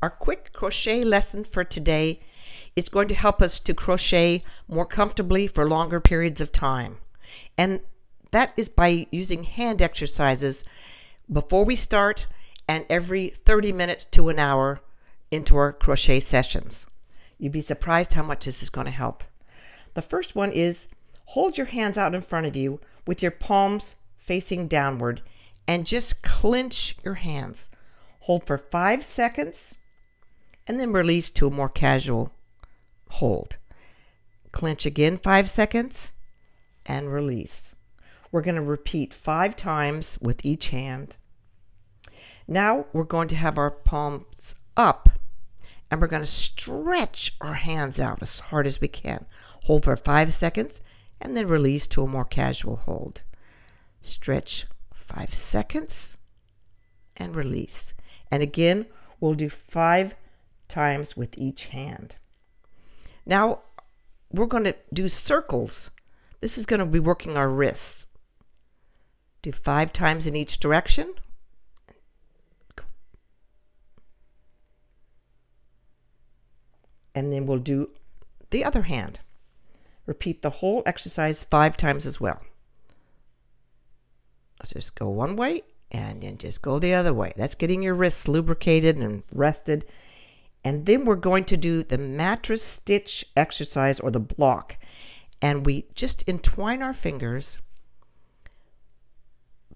Our quick crochet lesson for today is going to help us to crochet more comfortably for longer periods of time. And that is by using hand exercises before we start and every 30 minutes to an hour into our crochet sessions. You'd be surprised how much this is going to help. The first one is hold your hands out in front of you with your palms facing downward and just clench your hands. Hold for 5 seconds and then release to a more casual hold. Clench again 5 seconds and release. We're going to repeat 5 times with each hand. Now we're going to have our palms up and we're going to stretch our hands out as hard as we can. Hold for 5 seconds and then release to a more casual hold. Stretch 5 seconds and release. And again, we'll do 5 times with each hand. Now we're going to do circles. This is going to be working our wrists. Do 5 times in each direction. And then we'll do the other hand. Repeat the whole exercise 5 times as well. Let's just go one way and then just go the other way. That's getting your wrists lubricated and rested. And then we're going to do the mattress stitch exercise or the block. And we just entwine our fingers,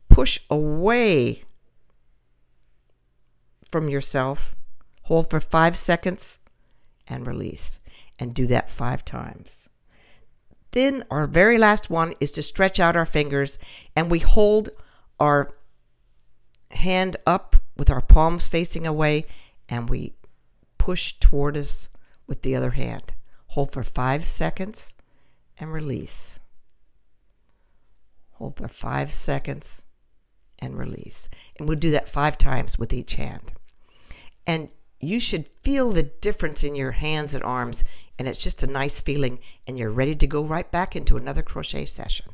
push away from yourself, hold for 5 seconds and release. And do that 5 times. Then our very last one is to stretch out our fingers and we hold our hand up with our palms facing away and we push toward us with the other hand. Hold for 5 seconds and release. Hold for 5 seconds and release. And we'll do that 5 times with each hand. And you should feel the difference in your hands and arms, and it's just a nice feeling, and you're ready to go right back into another crochet session.